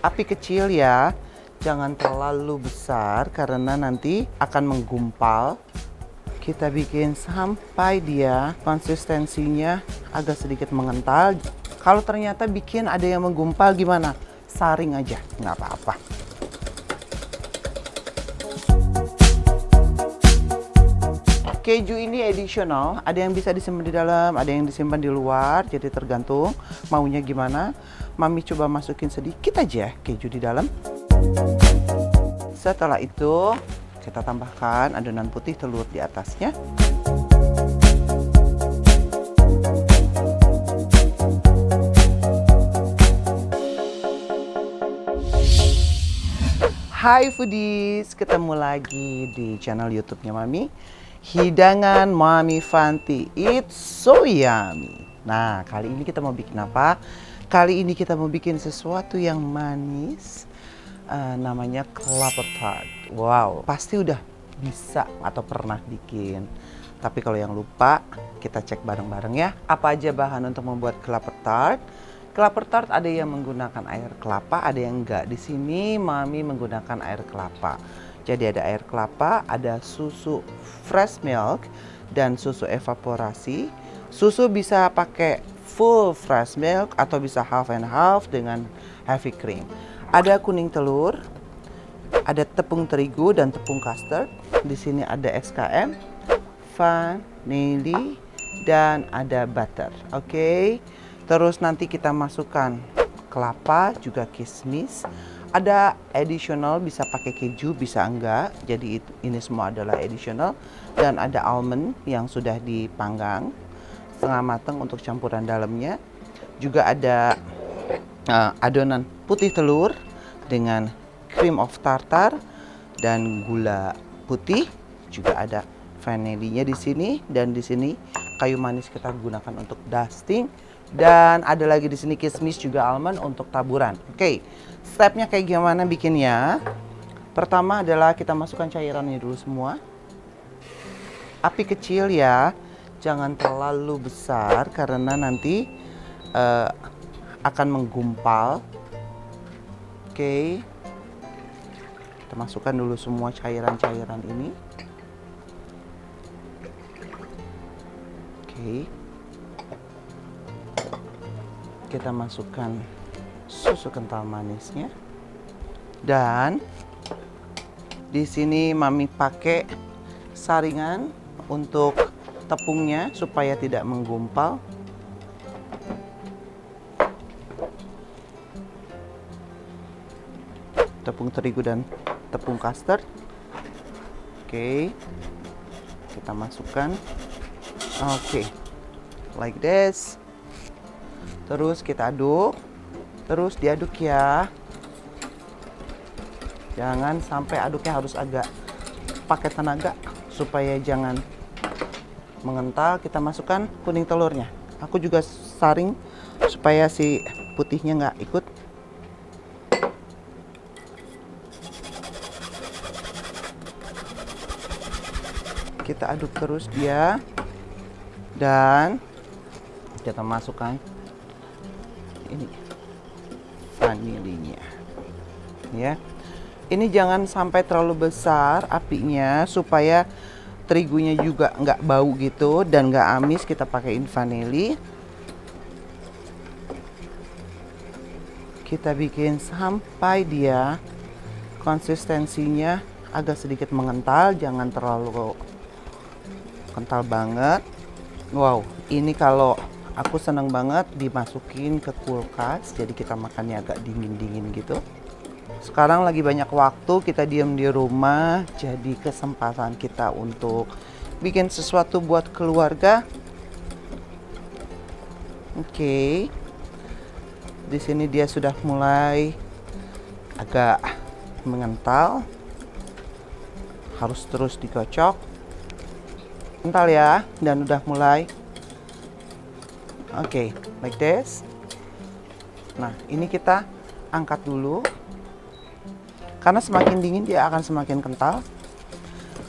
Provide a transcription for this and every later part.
Api kecil ya, jangan terlalu besar karena nanti akan menggumpal. Kita bikin sampai dia konsistensinya agak sedikit mengental. Kalau ternyata bikin ada yang menggumpal gimana? Saring aja, nggak apa-apa. Keju ini additional, ada yang bisa disimpan di dalam, ada yang disimpan di luar, jadi tergantung maunya gimana. Mami coba masukin sedikit aja keju di dalam. Setelah itu, kita tambahkan adonan putih telur di atasnya. Hai foodies, ketemu lagi di channel YouTube-nya Mami. Hidangan Mami Fanti, it's so yummy. Nah, kali ini kita mau bikin apa? Kali ini kita mau bikin sesuatu yang manis, namanya clapper tart. Wow, pasti udah bisa atau pernah bikin. Tapi kalau yang lupa, kita cek bareng-bareng ya. Apa aja bahan untuk membuat clapper tart? Clapper tart ada yang menggunakan air kelapa, ada yang enggak. Di sini Mami menggunakan air kelapa. Jadi ada air kelapa, ada susu fresh milk, dan susu evaporasi. Susu bisa pakai full fresh milk atau bisa half and half dengan heavy cream. Ada kuning telur, ada tepung terigu dan tepung custard. Di sini ada SKM, vanili, dan ada butter. Oke. Terus nanti kita masukkan kelapa, juga kismis. Ada additional, bisa pakai keju, bisa enggak. Jadi ini semua adalah additional. Dan ada almond yang sudah dipanggang setengah matang untuk campuran dalamnya. Juga ada adonan putih telur dengan cream of tartar dan gula putih. Juga ada vanilinya di sini, dan di sini kayu manis kita gunakan untuk dusting. Dan ada lagi di sini kismis juga almond untuk taburan. Oke, stepnya kayak gimana bikinnya? Pertama adalah kita masukkan cairannya dulu semua. Api kecil ya, jangan terlalu besar karena nanti akan menggumpal. Oke, kita masukkan dulu semua cairan-cairan ini. Oke. Kita masukkan susu kental manisnya, dan di sini Mami pakai saringan untuk tepungnya supaya tidak menggumpal. Tepung terigu dan tepung custard. Oke, kita masukkan. Oke, like this. Terus kita aduk, terus diaduk ya. Jangan sampai aduknya harus agak pakai tenaga supaya jangan mengental. Kita masukkan kuning telurnya. Aku juga saring supaya si putihnya nggak ikut. Kita aduk terus dia, dan kita masukkan ini vanilinya ya. Ini jangan sampai terlalu besar apinya supaya terigunya juga nggak bau gitu dan nggak amis. Kita pakaiin vanili. Kita bikin sampai dia konsistensinya agak sedikit mengental, jangan terlalu kental banget. Wow, ini kalau aku seneng banget dimasukin ke kulkas, jadi kita makannya agak dingin-dingin gitu. Sekarang lagi banyak waktu, kita diam di rumah, jadi kesempatan kita untuk bikin sesuatu buat keluarga. Oke. Di sini dia sudah mulai agak mengental. Harus terus dikocok. Kental ya, dan udah mulai. Oke, like this. Nah, ini kita angkat dulu. Karena semakin dingin dia akan semakin kental.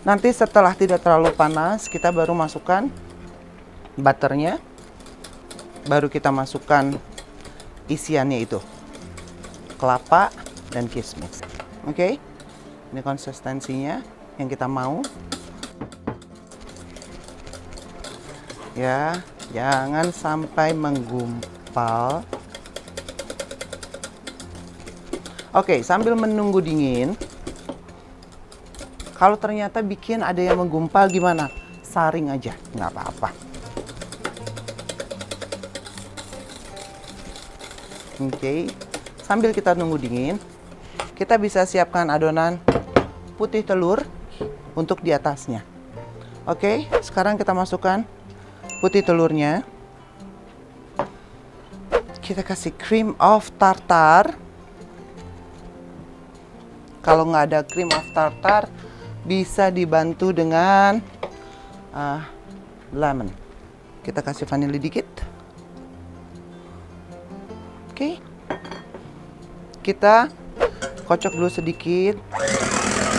Nanti setelah tidak terlalu panas, kita baru masukkan butternya. Baru kita masukkan isiannya itu. Kelapa, dan kismis. Oke, ini konsistensinya yang kita mau. Ya, jangan sampai menggumpal. Oke, sambil menunggu dingin, kalau ternyata bikin ada yang menggumpal gimana? Saring aja, nggak apa-apa. Oke, sambil kita nunggu dingin, kita bisa siapkan adonan putih telur untuk di atasnya. Oke, sekarang kita masukkan putih telurnya. Kita kasih cream of tartar. Kalau nggak ada cream of tartar, bisa dibantu dengan lemon. Kita kasih vanili dikit. Oke. Kita kocok dulu sedikit.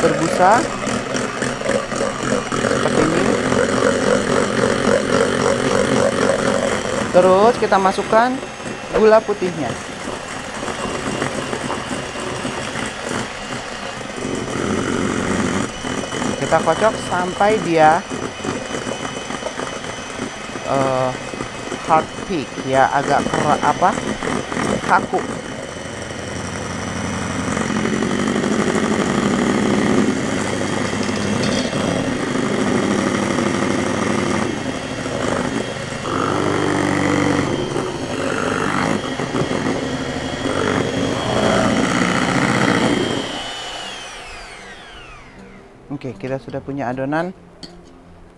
Berbusa. Seperti ini. Terus kita masukkan gula putihnya. Kita kocok sampai dia hard peak ya, agak kaku. Oke, kita sudah punya adonan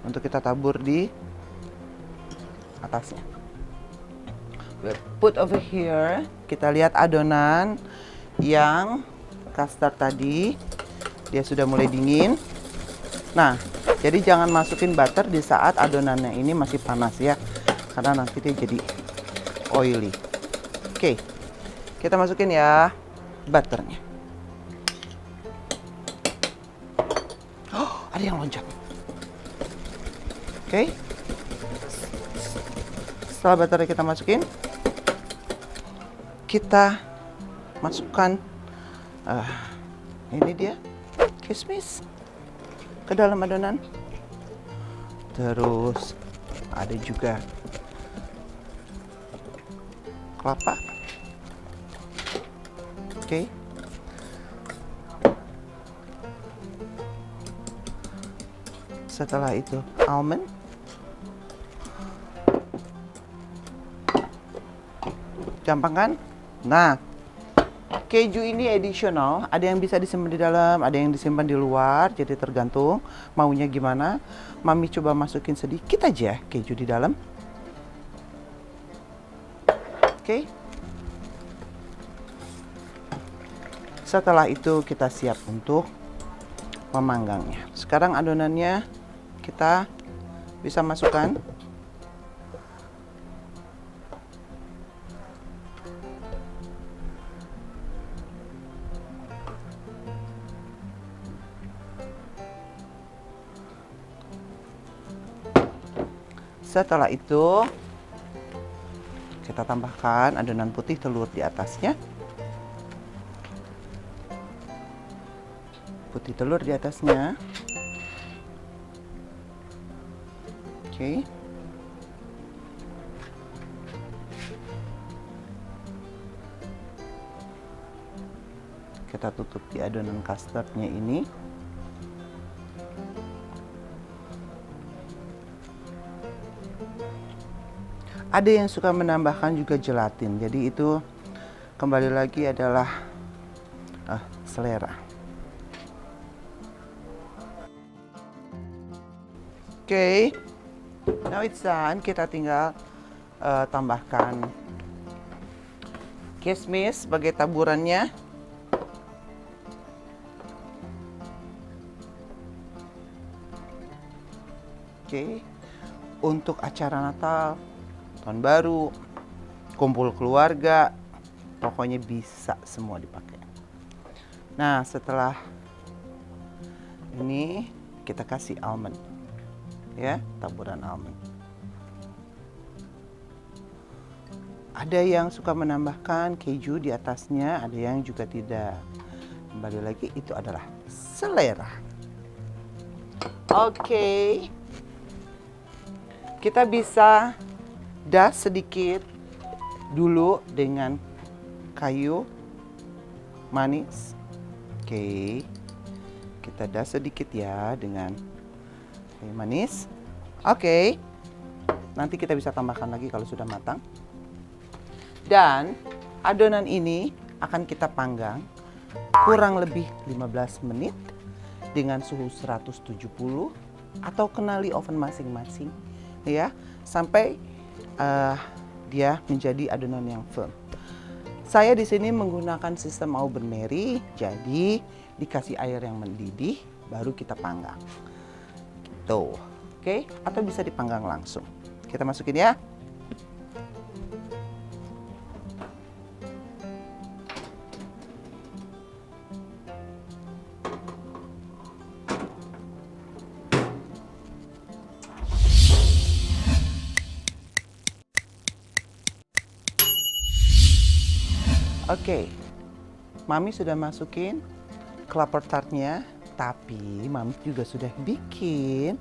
untuk kita tabur di atasnya. We'll put over here. Kita lihat adonan yang custard tadi, dia sudah mulai dingin. Nah, jadi jangan masukin butter di saat adonannya ini masih panas ya, karena nanti dia jadi oily. Oke, kita masukin ya butternya. Oh, ada yang loncat. Oke. Setelah butternya kita masukin, kita masukkan ini dia kismis ke dalam adonan. Terus ada juga kelapa. Oke. Setelah itu almond. Gampang kan? Nah, keju ini additional, ada yang bisa disimpan di dalam, ada yang disimpan di luar, jadi tergantung maunya gimana. Mami coba masukin sedikit aja keju di dalam. Oke. Setelah itu kita siap untuk memanggangnya. Sekarang adonannya kita bisa masukkan. Setelah itu kita tambahkan adonan putih telur di atasnya. Putih telur di atasnya. Oke. Kita tutup di adonan custardnya ini. Ada yang suka menambahkan juga gelatin, jadi itu kembali lagi adalah selera. Oke, now it's done. Kita tinggal tambahkan kismis sebagai taburannya. Oke, untuk acara Natal, Tahun Baru, kumpul keluarga, pokoknya bisa semua dipakai. Nah, setelah ini kita kasih almond, ya, taburan almond. Ada yang suka menambahkan keju di atasnya, ada yang juga tidak. Kembali lagi, itu adalah selera. Oke. Kita bisa das sedikit dulu dengan kayu manis. Oke. Kita das sedikit ya dengan kayu manis. Oke. Nanti kita bisa tambahkan lagi kalau sudah matang. Dan adonan ini akan kita panggang kurang lebih 15 menit dengan suhu 170 atau kenali oven masing-masing ya, sampai dia menjadi adonan yang firm. Saya di sini menggunakan sistem au bain-marie, jadi dikasih air yang mendidih baru kita panggang. Gitu. Oke, atau bisa dipanggang langsung. Kita masukin ya. Oke, Mami sudah masukin kelapa tartnya, tapi Mami juga sudah bikin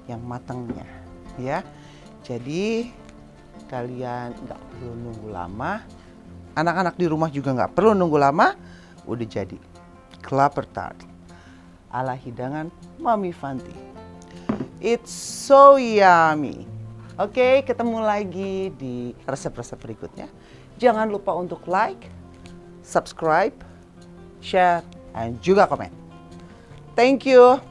yang matangnya, ya. Jadi kalian nggak perlu nunggu lama, anak-anak di rumah juga nggak perlu nunggu lama, udah jadi kelapa tart ala hidangan Mami Fanti. It's so yummy. Oke, ketemu lagi di resep-resep berikutnya. Jangan lupa untuk like, subscribe, share, dan juga komen. Thank you.